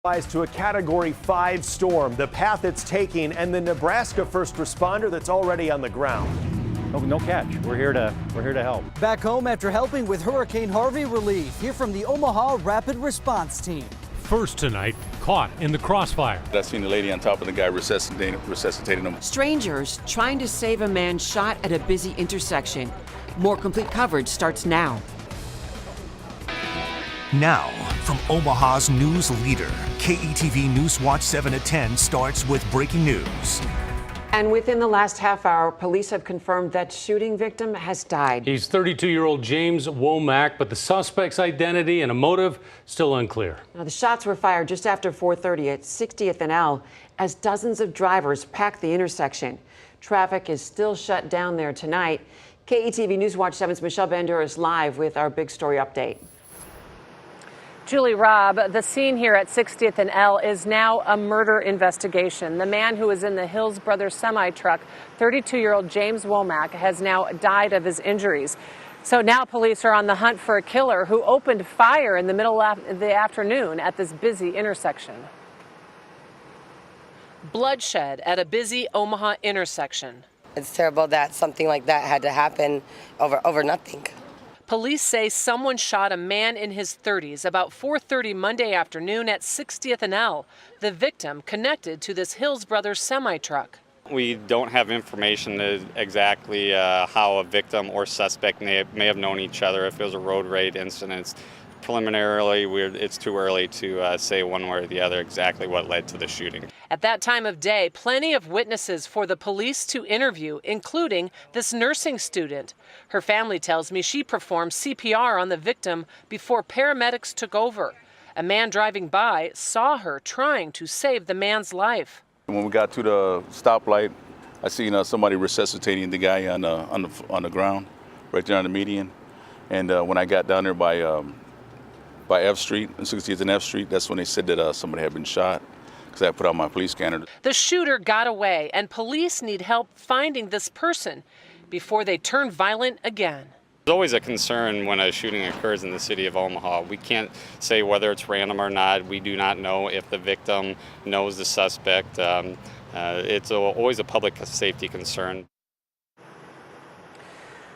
To a Category 5 storm, the path it's taking, and the Nebraska first responder that's already on the ground. No catch. We're here to help. Back home after helping with Hurricane Harvey relief. Hear from the Omaha Rapid Response Team. First tonight, caught in the crossfire. I seen the lady on top of the guy resuscitating him. Strangers trying to save a man shot at a busy intersection. More complete coverage starts now. Now, from Omaha's news leader, KETV NewsWatch 7 at 10 starts with breaking news. And within the last half hour, police have confirmed that shooting victim has died. He's 32-year-old James Womack, but the suspect's identity and a motive still unclear. Now, the shots were fired just after 4:30 at 60th and L as dozens of drivers packed the intersection. Traffic is still shut down there tonight. KETV NewsWatch 7's Michelle Bandura is live with our big story update. Julie, Rob, the scene here at 60th and L is now a murder investigation. The man who was in the Hills Brothers semi-truck, 32-year-old James Womack, has now died of his injuries. So now police are on the hunt for a killer who opened fire in the middle of the afternoon at this busy intersection. Bloodshed at a busy Omaha intersection. It's terrible that something like that had to happen over nothing. Police say someone shot a man in his 30s about 4:30 Monday afternoon at 60th and L. The victim connected to this Hills Brothers semi-truck. We don't have information exactly how a victim or suspect may have known each other, if it was a road rage incident. Preliminarily, it's too early to say one way or the other exactly what led to the shooting. At that time of day, plenty of witnesses for the police to interview, including this nursing student. Her family tells me she performed CPR on the victim before paramedics took over. A man driving by saw her trying to save the man's life. When we got to the stoplight, I seen somebody resuscitating the guy on the ground, right there on the median. And when I got down there by F Street, 60th and F Street, that's when they said that somebody had been shot, because I put out my police scanner. The shooter got away, and police need help finding this person before they turn violent again. There's always a concern when a shooting occurs in the city of Omaha. We can't say whether it's random or not. We do not know if the victim knows the suspect. It's always a public safety concern.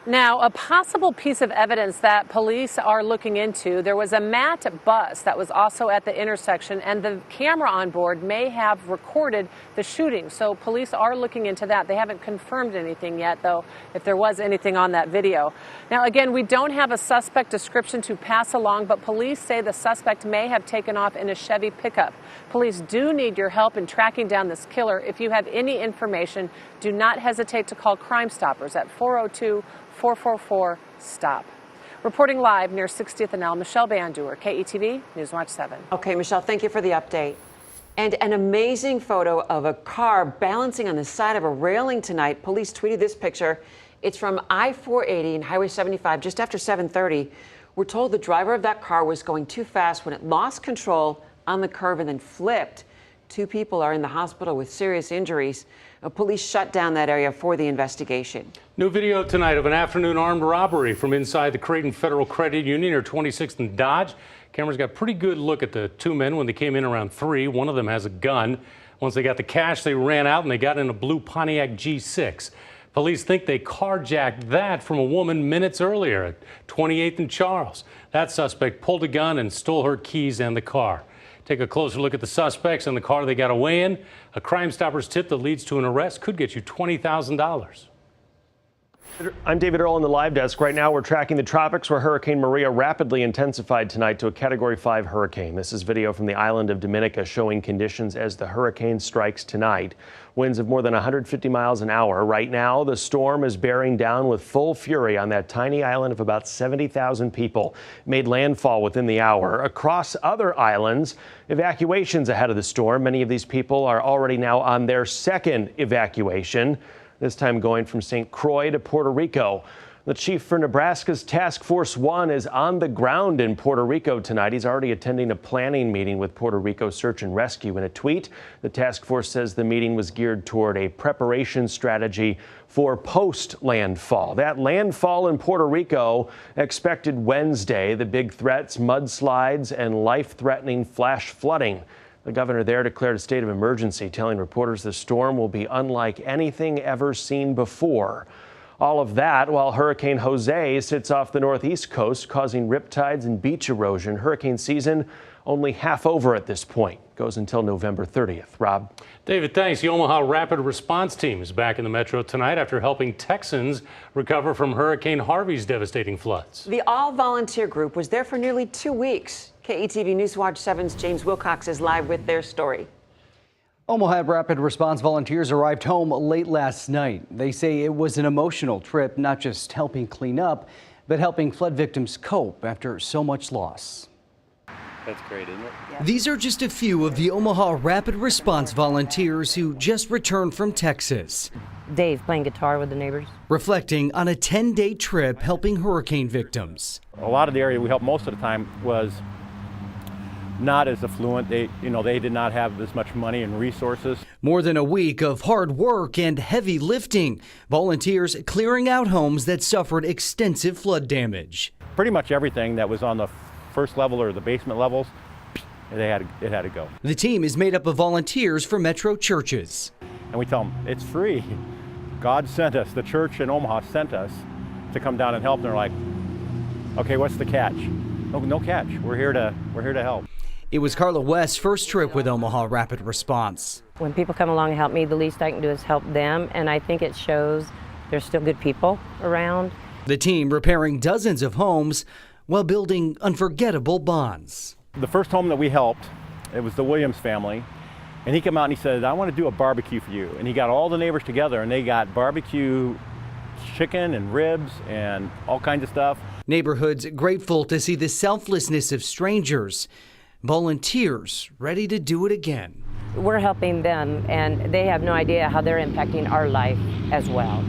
Now, a possible piece of evidence that police are looking into, there was a Matt bus that was also at the intersection, and the camera on board may have recorded the shooting. So police are looking into that. They haven't confirmed anything yet, though, if there was anything on that video. Now, again, we don't have a suspect description to pass along, but police say the suspect may have taken off in a Chevy pickup. Police do need your help in tracking down this killer. If you have any information, do not hesitate to call Crime Stoppers at 402-444-STOP. Reporting live near 60th and L, Michelle Bandura, KETV NewsWatch 7. Okay, Michelle, thank you for the update. And an amazing photo of a car balancing on the side of a railing tonight. Police tweeted this picture. It's from I-480 and Highway 75 just after 7:30. We're told the driver of that car was going too fast when it lost control on the curve and then flipped. 2 people are in the hospital with serious injuries. Police shut down that area for the investigation. New video tonight of an afternoon armed robbery from inside the Creighton Federal Credit Union near 26th and Dodge. Cameras got a pretty good look at the 2 men when they came in around 3. One of them has a gun. Once they got the cash, they ran out and they got in a blue Pontiac G6. Police think they carjacked that from a woman minutes earlier at 28th and Charles. That suspect pulled a gun and stole her keys and the car. Take a closer look at the suspects and the car they got away in. A Crime Stoppers tip that leads to an arrest could get you $20,000. I'm David Earl on the live desk. Right now, we're tracking the tropics where Hurricane Maria rapidly intensified tonight to a Category 5 hurricane. This is video from the island of Dominica showing conditions as the hurricane strikes tonight. Winds of more than 150 miles an hour. Right now, the storm is bearing down with full fury on that tiny island of about 70,000 people. Made landfall within the hour. Across other islands, evacuations ahead of the storm. Many of these people are already now on their second evacuation, this time going from St. Croix to Puerto Rico. The chief for Nebraska's Task Force 1 is on the ground in Puerto Rico tonight. He's already attending a planning meeting with Puerto Rico Search and Rescue. In a tweet, the task force says the meeting was geared toward a preparation strategy for post-landfall. That landfall in Puerto Rico expected Wednesday. The big threats, mudslides and life-threatening flash flooding. The governor there declared a state of emergency, telling reporters the storm will be unlike anything ever seen before. All of that while Hurricane Jose sits off the northeast coast, causing riptides and beach erosion. Hurricane season only half over at this point. Goes until November 30th. Rob? David, thanks. The Omaha Rapid Response Team is back in the metro tonight after helping Texans recover from Hurricane Harvey's devastating floods. The all-volunteer group was there for nearly 2 weeks. KETV NewsWatch 7's James Wilcox is live with their story. Omaha Rapid Response volunteers arrived home late last night. They say it was an emotional trip, not just helping clean up, but helping flood victims cope after so much loss. That's great, isn't it? Yeah. These are just a few of the Omaha Rapid Response volunteers who just returned from Texas. Dave playing guitar with the neighbors. Reflecting on a 10-day trip helping hurricane victims. A lot of the area we helped most of the time was not as affluent. They did not have as much money and resources. More than a week of hard work and heavy lifting. Volunteers clearing out homes that suffered extensive flood damage. Pretty much everything that was on the first level or the basement levels, it had to go. The team is made up of volunteers from metro churches. And we tell them it's free. God sent us, the church in Omaha sent us to come down and help. And they're like, okay, what's the catch? No catch. We're here to help. It was Carla West's first trip with Omaha Rapid Response. When people come along and help me, the least I can do is help them, and I think it shows there's still good people around. The team repairing dozens of homes while building unforgettable bonds. The first home that we helped, it was the Williams family, and he came out and he said, I want to do a barbecue for you. And he got all the neighbors together and they got barbecue chicken and ribs and all kinds of stuff. Neighborhoods grateful to see the selflessness of strangers. Volunteers ready to do it again. We're helping them, and they have no idea how they're impacting our life as well.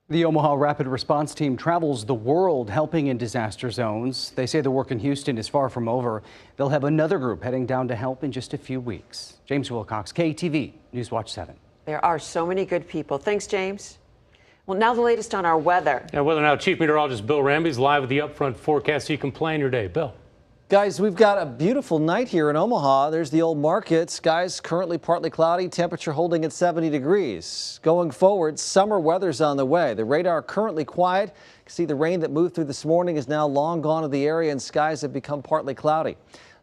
The Omaha Rapid Response Team travels the world helping in disaster zones. They say the work in Houston is far from over. They'll have another group heading down to help in just a few weeks. James Wilcox, KETV NewsWatch 7. There are so many good people. Thanks, James. Well, now the latest on our weather. Weather now, Chief Meteorologist Bill Ramby is live with the upfront forecast so you can plan your day. Bill. Guys, we've got a beautiful night here in Omaha. There's the old market. Skies currently partly cloudy, temperature holding at 70 degrees. Going forward, summer weather's on the way. The radar currently quiet. You can see the rain that moved through this morning is now long gone to the area and skies have become partly cloudy.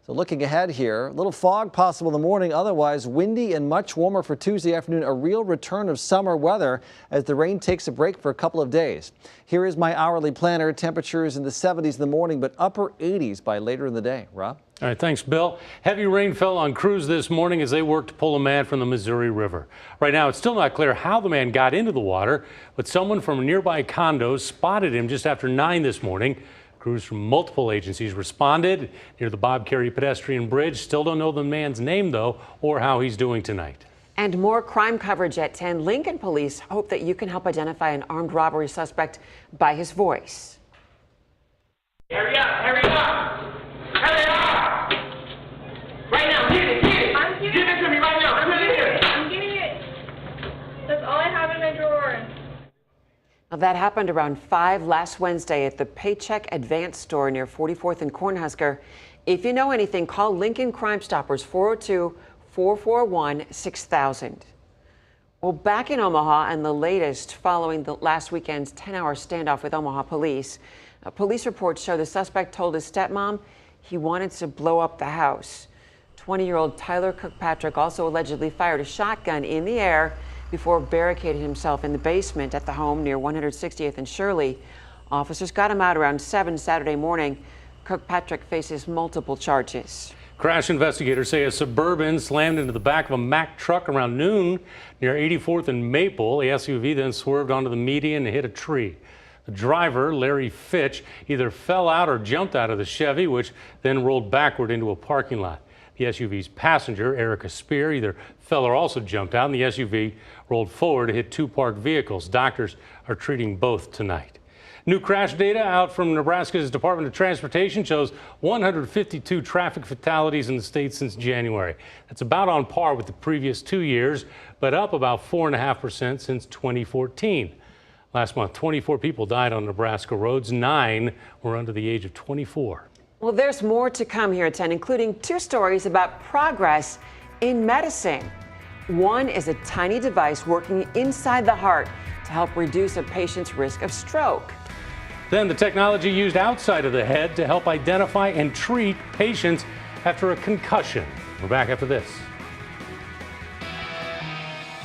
So looking ahead here, a little fog possible in the morning, otherwise windy and much warmer for Tuesday afternoon. A real return of summer weather as the rain takes a break for a couple of days. Here is my hourly planner. Temperatures in the 70s in the morning, but upper 80s by later in the day. Rob? All right, thanks, Bill. Heavy rain fell on crews this morning as they worked to pull a man from the Missouri River. Right now, it's still not clear how the man got into the water, but someone from a nearby condo spotted him just after 9 this morning. Crews from multiple agencies responded near the Bob Carey pedestrian bridge. Still don't know the man's name, though, or how he's doing tonight. And more crime coverage at 10. Lincoln police hope that you can help identify an armed robbery suspect by his voice. Hurry up, hurry up, hurry up! Right now, get it, get it! Give it to me right now, I'm getting it! I'm getting it. That's all I have in my drawer. Now, that happened around 5 last Wednesday at the Paycheck Advance store near 44th and Cornhusker. If you know anything, call Lincoln Crime Stoppers 402-441-6000. Well, back in Omaha and the latest following the last weekend's 10-hour standoff with Omaha police. Police reports show the suspect told his stepmom he wanted to blow up the house. 20-year-old Tyler Kirkpatrick also allegedly fired a shotgun in the air before barricading himself in the basement at the home near 160th and Shirley. Officers got him out around 7 Saturday morning. Kirkpatrick faces multiple charges. Crash investigators say a Suburban slammed into the back of a Mack truck around noon near 84th and Maple. The SUV then swerved onto the median and hit a tree. The driver, Larry Fitch, either fell out or jumped out of the Chevy, which then rolled backward into a parking lot. The SUV's passenger, Erica Spear, either fell or also jumped out, and the SUV rolled forward to hit 2 parked vehicles. Doctors are treating both tonight. New crash data out from Nebraska's Department of Transportation shows 152 traffic fatalities in the state since January. That's about on par with the previous 2 years, but up about 4.5% since 2014. Last month, 24 people died on Nebraska roads. 9 were under the age of 24. Well, there's more to come here at 10, including 2 stories about progress in medicine. One is a tiny device working inside the heart to help reduce a patient's risk of stroke. Then the technology used outside of the head to help identify and treat patients after a concussion. We're back after this.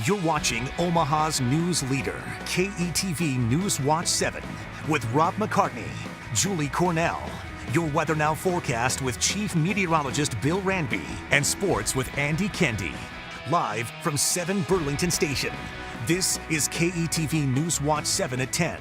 You're watching Omaha's news leader, KETV NewsWatch 7, with Rob McCartney, Julie Cornell. Your Weather Now forecast with Chief Meteorologist Bill Ranby and sports with Andy Kendi. Live from 7 Burlington Station. This is KETV NewsWatch 7 at 10.